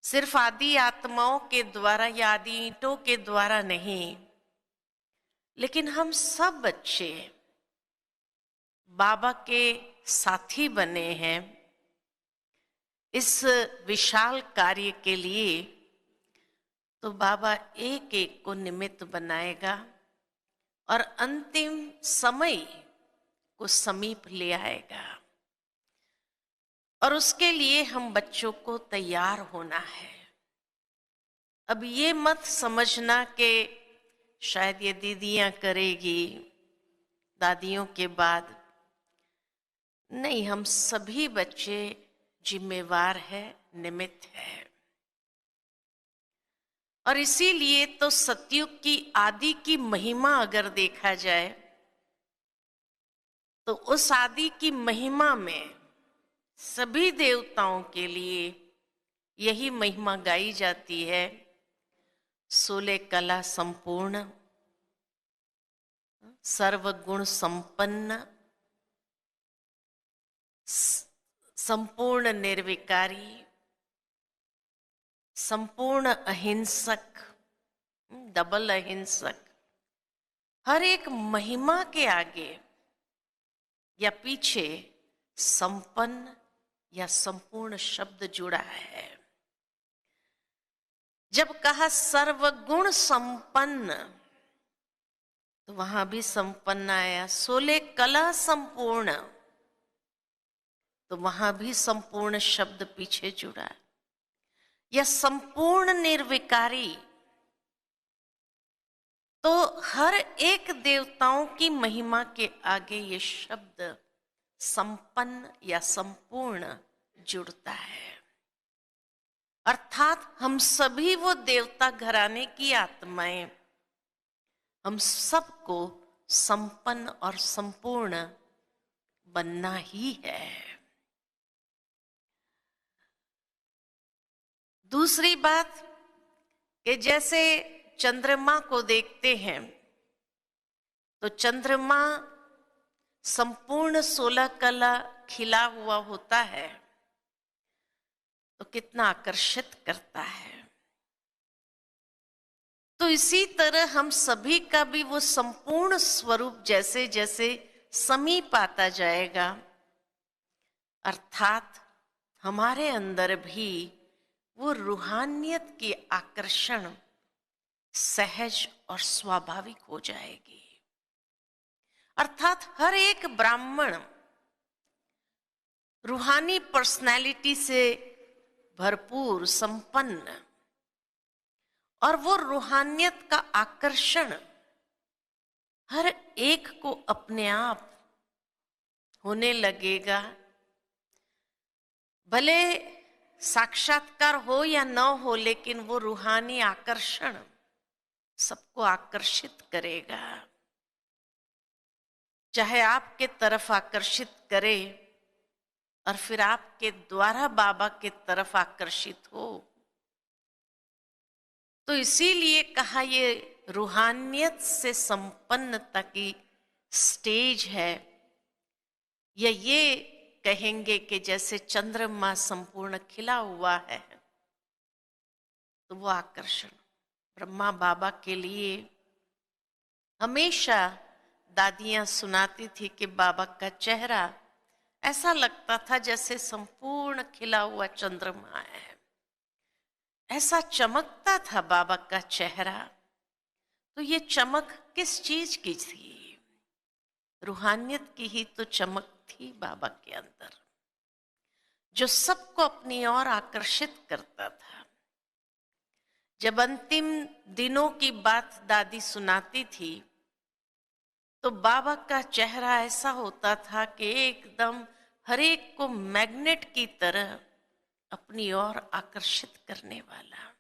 सिर्फ आदि आत्माओं के द्वारा या आदि ईंटों के द्वारा नहीं, लेकिन हम सब बच्चे बाबा के साथी बने हैं इस विशाल कार्य के लिए। तो बाबा एक एक को निमित्त बनाएगा और अंतिम समय को समीप ले आएगा। और उसके लिए हम बच्चों को तैयार होना है। अब ये मत समझना कि शायद ये दीदियां करेगी दादियों के बाद। नहीं, हम सभी बच्चे जिम्मेवार है, निमित्त है। और इसीलिए तो सतयुग की आदि की महिमा अगर देखा जाए तो उस आदि की महिमा में सभी देवताओं के लिए यही महिमा गाई जाती है। 16 कला संपूर्ण, सर्वगुण संपन्न, संपूर्ण निर्विकारी, संपूर्ण अहिंसक, डबल अहिंसक। हर एक महिमा के आगे या पीछे संपन्न या संपूर्ण शब्द जुड़ा है। जब कहा सर्वगुण संपन्न तो वहां भी संपन्न आया। 16 कला संपूर्ण तो वहां भी संपूर्ण शब्द पीछे जुड़ा। या संपूर्ण निर्विकारी तो हर एक देवताओं की महिमा के आगे ये शब्द संपन्न या संपूर्ण जुड़ता है। अर्थात हम सभी वो देवता घराने की आत्माएं, हम सबको संपन्न और संपूर्ण बनना ही है। दूसरी बात कि जैसे चंद्रमा को देखते हैं तो चंद्रमा संपूर्ण 16 कला खिला हुआ होता है तो कितना आकर्षित करता है। तो इसी तरह हम सभी का भी वो संपूर्ण स्वरूप जैसे जैसे समीप आता जाएगा, अर्थात हमारे अंदर भी वो रूहानियत की आकर्षण सहज और स्वाभाविक हो जाएगी। अर्थात हर एक ब्राह्मण रूहानी पर्सनैलिटी से भरपूर, संपन्न, और वो रूहानियत का आकर्षण हर एक को अपने आप होने लगेगा। भले साक्षात्कार हो या न हो, लेकिन वो रूहानी आकर्षण सबको आकर्षित करेगा। चाहे आपके तरफ आकर्षित करे और फिर आपके द्वारा बाबा के तरफ आकर्षित हो। तो इसीलिए कहा ये रूहानियत से संपन्नता की स्टेज है। या ये कहेंगे कि जैसे चंद्रमा संपूर्ण खिला हुआ है तो वो आकर्षण ब्रह्मा बाबा के लिए हमेशा दादियां सुनाती थी कि बाबा का चेहरा ऐसा लगता था जैसे संपूर्ण खिला हुआ चंद्रमा है। ऐसा चमकता था बाबा का चेहरा। तो ये चमक किस चीज की थी? रूहानियत की ही तो चमक थी बाबा के अंदर, जो सबको अपनी ओर आकर्षित करता था। जब अंतिम दिनों की बात दादी सुनाती थी तो बाबा का चेहरा ऐसा होता था कि एकदम हर एक को मैग्नेट की तरह अपनी ओर आकर्षित करने वाला।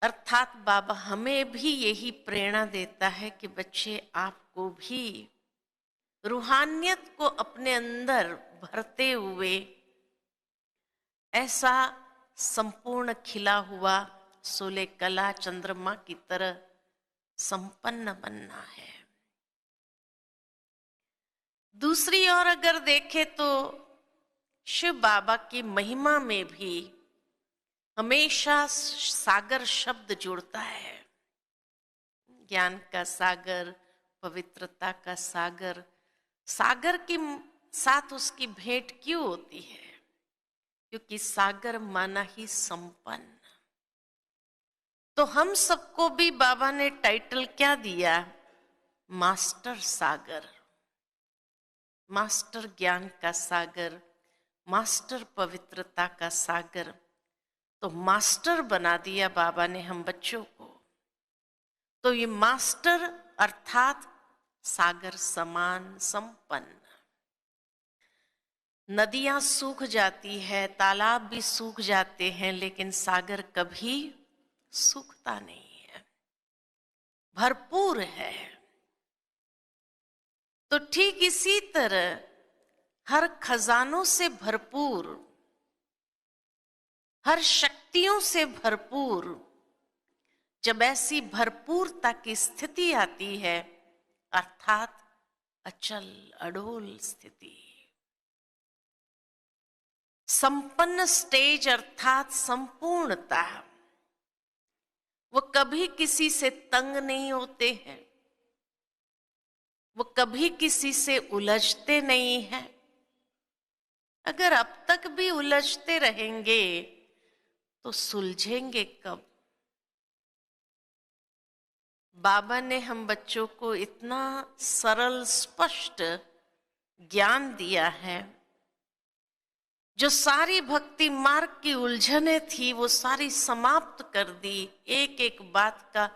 अर्थात बाबा हमें भी यही प्रेरणा देता है कि बच्चे, आपको भी रूहानियत को अपने अंदर भरते हुए ऐसा संपूर्ण खिला हुआ 16 कला चंद्रमा की तरह संपन्न बनना है। दूसरी ओर अगर देखें तो शिव बाबा की महिमा में भी हमेशा सागर शब्द जुड़ता है। ज्ञान का सागर, पवित्रता का सागर। सागर के साथ उसकी भेंट क्यों होती है? क्योंकि सागर माना ही संपन्न। तो हम सबको भी बाबा ने टाइटल क्या दिया? मास्टर सागर, मास्टर ज्ञान का सागर, मास्टर पवित्रता का सागर। तो मास्टर बना दिया बाबा ने हम बच्चों को। तो ये मास्टर अर्थात सागर समान संपन्न। नदियां सूख जाती है, तालाब भी सूख जाते हैं, लेकिन सागर कभी सूखता नहीं है, भरपूर है। तो ठीक इसी तरह हर खजानों से भरपूर, हर शक्तियों से भरपूर, जब ऐसी भरपूरता की स्थिति आती है अर्थात अचल अडोल स्थिति, संपन्न स्टेज अर्थात संपूर्णता, वो कभी किसी से तंग नहीं होते हैं, वो कभी किसी से उलझते नहीं हैं। अगर अब तक भी उलझते रहेंगे तो सुलझेंगे कब? बाबा ने हम बच्चों को इतना सरल स्पष्ट ज्ञान दिया है, जो सारी भक्ति मार्ग की उलझने थी वो सारी समाप्त कर दी, एक एक बात का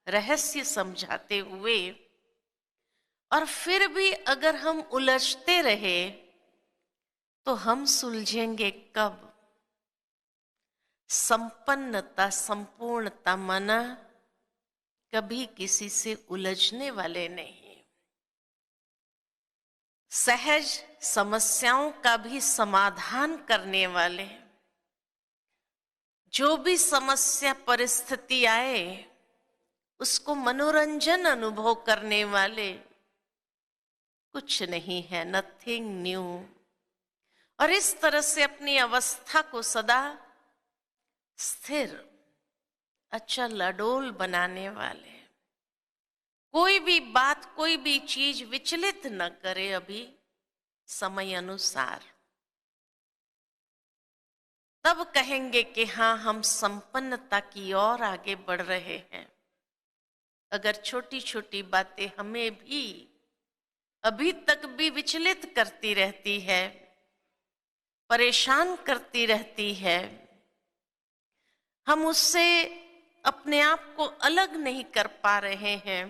रहस्य समझाते हुए। और फिर भी अगर हम उलझते रहे तो हम सुलझेंगे कब? संपन्नता, संपूर्णता माना कभी किसी से उलझने वाले नहीं, सहज समस्याओं का भी समाधान करने वाले। जो भी समस्या परिस्थिति आए उसको मनोरंजन अनुभव करने वाले। कुछ नहीं है, नथिंग न्यू। और इस तरह से अपनी अवस्था को सदा स्थिर, अचल अडोल बनाने वाले। कोई भी बात, कोई भी चीज विचलित न करे अभी समय अनुसार। तब कहेंगे कि हाँ, हम संपन्नता की ओर आगे बढ़ रहे हैं। अगर छोटी छोटी बातें हमें भी अभी तक भी विचलित करती रहती है, परेशान करती रहती है, हम उससे अपने आप को अलग नहीं कर पा रहे हैं,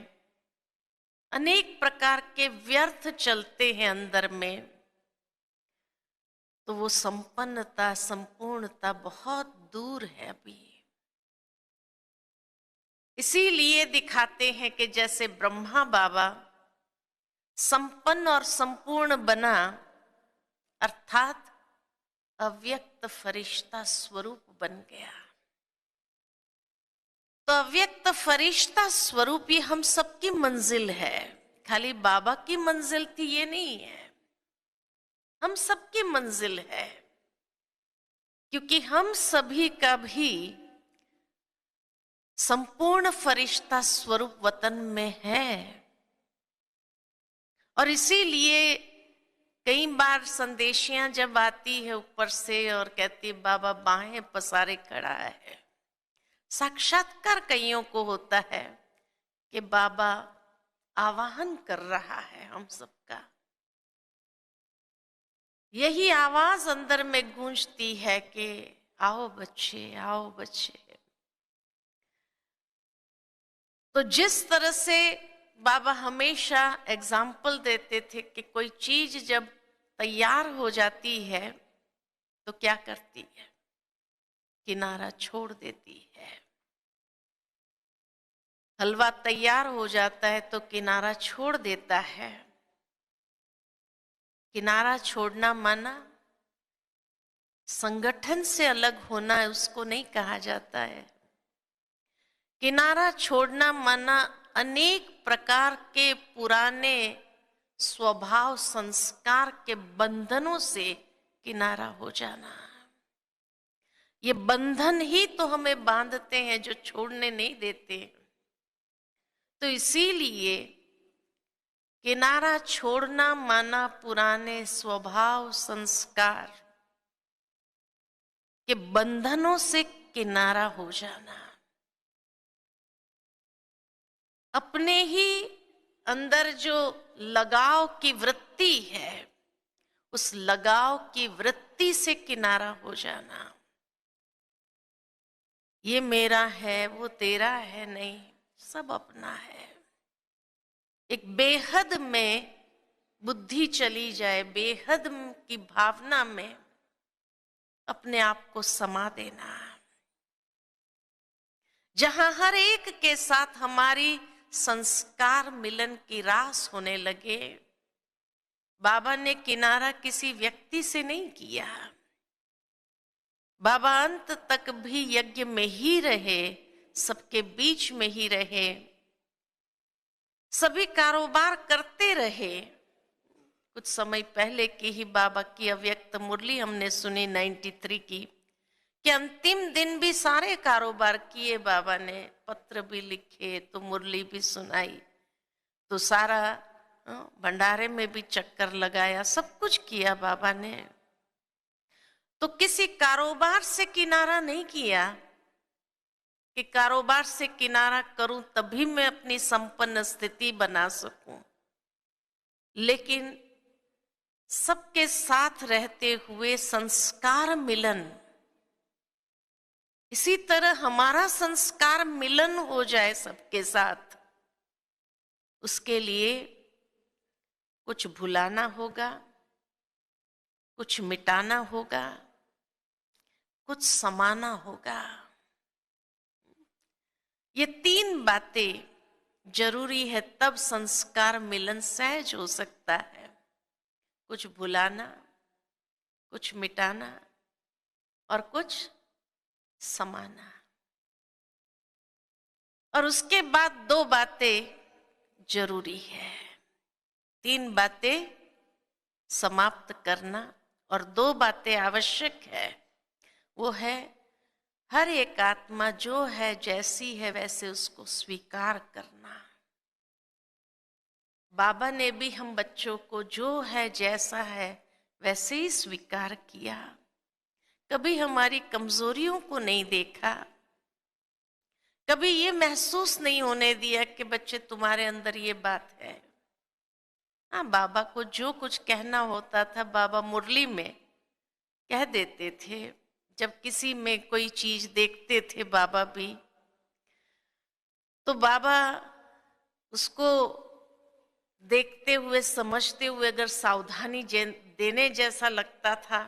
अनेक प्रकार के व्यर्थ चलते हैं अंदर में, तो वो संपन्नता, संपूर्णता बहुत दूर है अभी। इसीलिए दिखाते हैं कि जैसे ब्रह्मा बाबा संपन्न और संपूर्ण बना, अर्थात अव्यक्त फरिश्ता स्वरूप बन गया। तो अव्यक्त फरिश्ता स्वरूप ही हम सबकी मंजिल है। खाली बाबा की मंजिल थी ये नहीं है, हम सबकी मंजिल है। क्योंकि हम सभी का भी संपूर्ण फरिश्ता स्वरूप वतन में है। और इसीलिए कई बार संदेशियां जब आती है ऊपर से और कहती बाबा बाहें पसारे खड़ा है, साक्षात्कार कईयों को होता है कि बाबा आवाहन कर रहा है हम सबका। यही आवाज अंदर में गूंजती है कि आओ बच्चे, आओ बच्चे। तो जिस तरह से बाबा हमेशा एग्जाम्पल देते थे कि कोई चीज जब तैयार हो जाती है तो क्या करती है? किनारा छोड़ देती है। हलवा तैयार हो जाता है तो किनारा छोड़ देता है। किनारा छोड़ना माना संगठन से अलग होना, उसको नहीं कहा जाता है। किनारा छोड़ना माना अनेक प्रकार के पुराने स्वभाव संस्कार के बंधनों से किनारा हो जाना। ये बंधन ही तो हमें बांधते हैं, जो छोड़ने नहीं देते। तो इसीलिए किनारा छोड़ना माना पुराने स्वभाव संस्कार के बंधनों से किनारा हो जाना। अपने ही अंदर जो लगाव की वृत्ति है, उस लगाव की वृत्ति से किनारा हो जाना। ये मेरा है, वो तेरा है, नहीं, सब अपना है। एक बेहद में बुद्धि चली जाए, बेहद की भावना में अपने आप को समा देना, जहां हर एक के साथ हमारी संस्कार मिलन की रास होने लगे। बाबा ने किनारा किसी व्यक्ति से नहीं किया। बाबा अंत तक भी यज्ञ में ही रहे, सबके बीच में ही रहे, सभी कारोबार करते रहे। कुछ समय पहले की ही बाबा की अव्यक्त मुरली हमने सुनी 93 की, कि अंतिम दिन भी सारे कारोबार किए बाबा ने, पत्र भी लिखे तो मुरली भी सुनाई, तो सारा भंडारे में भी चक्कर लगाया, सब कुछ किया बाबा ने। तो किसी कारोबार से किनारा नहीं किया कि कारोबार से किनारा करूं तभी मैं अपनी संपन्न स्थिति बना सकूं, लेकिन सबके साथ रहते हुए संस्कार मिलन, इसी तरह हमारा संस्कार मिलन हो जाए सबके साथ, उसके लिए कुछ भुलाना होगा, कुछ मिटाना होगा, कुछ समाना होगा। ये 3 बातें जरूरी है, तब संस्कार मिलन सहज हो सकता है। कुछ भुलाना, कुछ मिटाना और कुछ समाना। और उसके बाद 2 बातें जरूरी है। 3 बातें समाप्त करना और 2 बातें आवश्यक है। वो है, हर एक आत्मा जो है जैसी है वैसे उसको स्वीकार करना। बाबा ने भी हम बच्चों को जो है जैसा है वैसे ही स्वीकार किया, कभी हमारी कमजोरियों को नहीं देखा, कभी ये महसूस नहीं होने दिया कि बच्चे तुम्हारे अंदर ये बात है। हाँ, बाबा को जो कुछ कहना होता था बाबा मुरली में कह देते थे। जब किसी में कोई चीज देखते थे बाबा भी, तो बाबा उसको देखते हुए समझते हुए अगर सावधानी देने जैसा लगता था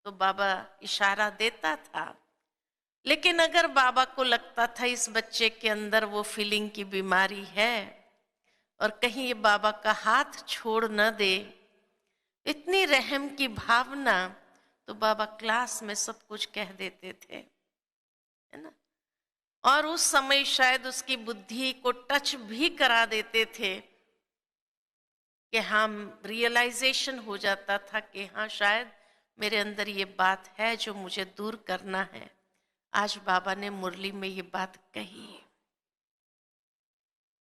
तो बाबा इशारा देता था। लेकिन अगर बाबा को लगता था इस बच्चे के अंदर वो फीलिंग की बीमारी है और कहीं ये बाबा का हाथ छोड़ न दे, इतनी रहम की भावना, तो बाबा क्लास में सब कुछ कह देते थे, है ना। और उस समय शायद उसकी बुद्धि को टच भी करा देते थे कि हाँ, रियलाइजेशन हो जाता था कि हाँ, शायद मेरे अंदर ये बात है जो मुझे दूर करना है। आज बाबा ने मुरली में ये बात कही।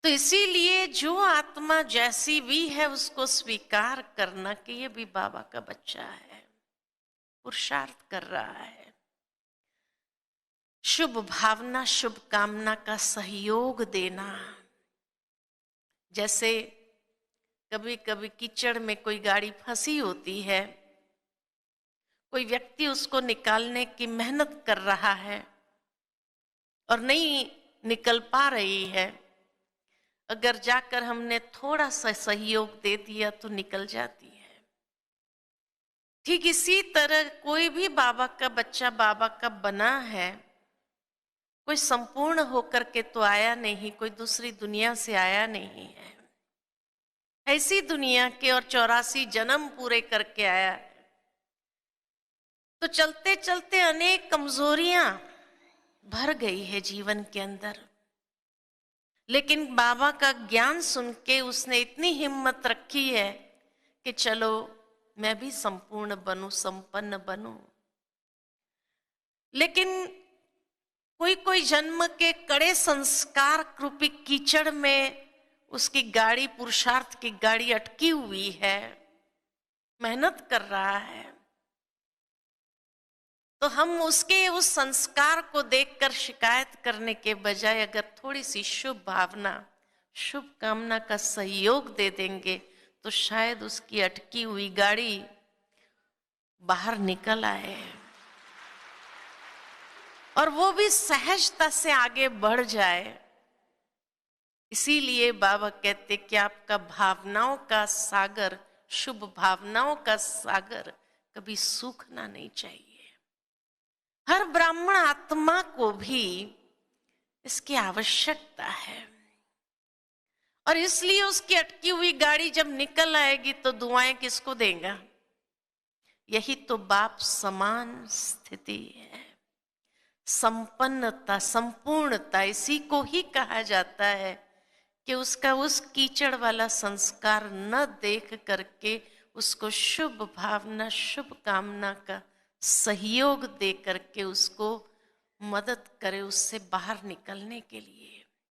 तो इसीलिए जो आत्मा जैसी भी है उसको स्वीकार करना कि ये भी बाबा का बच्चा है, पुरुषार्थ कर रहा है। शुभ भावना, शुभ कामना का सहयोग देना। जैसे कभी कभी कीचड़ में कोई गाड़ी फंसी होती है, कोई व्यक्ति उसको निकालने की मेहनत कर रहा है और नहीं निकल पा रही है, अगर जाकर हमने थोड़ा सा सहयोग दे दिया तो निकल जाती है। ठीक इसी तरह कोई भी बाबा का बच्चा बाबा का बना है, कोई संपूर्ण होकर के तो आया नहीं, कोई दूसरी दुनिया से आया नहीं है, ऐसी दुनिया के और 84 जन्म पूरे करके आया है। तो चलते चलते अनेक कमजोरियां भर गई है जीवन के अंदर, लेकिन बाबा का ज्ञान सुन के उसने इतनी हिम्मत रखी है कि चलो मैं भी संपूर्ण बनूं, संपन्न बनूं। लेकिन कोई कोई जन्म के कड़े संस्कार रूपी कीचड़ में उसकी गाड़ी, पुरुषार्थ की गाड़ी अटकी हुई है, मेहनत कर रहा है, तो हम उसके उस संस्कार को देखकर शिकायत करने के बजाय अगर थोड़ी सी शुभ भावना, शुभ कामना का सहयोग दे देंगे तो शायद उसकी अटकी हुई गाड़ी बाहर निकल आए और वो भी सहजता से आगे बढ़ जाए। इसीलिए बाबा कहते कि आपका भावनाओं का सागर, शुभ भावनाओं का सागर कभी सूखना नहीं चाहिए। हर ब्राह्मण आत्मा को भी इसकी आवश्यकता है और इसलिए उसकी अटकी हुई गाड़ी जब निकल आएगी तो दुआएं किसको देगा? यही तो बाप समान स्थिति है। संपन्नता, संपूर्णता, इसी को ही कहा जाता है कि उसका उस कीचड़ वाला संस्कार न देख करके उसको शुभ भावना, शुभ कामना का सहयोग दे करके उसको मदद करे उससे बाहर निकलने के लिए।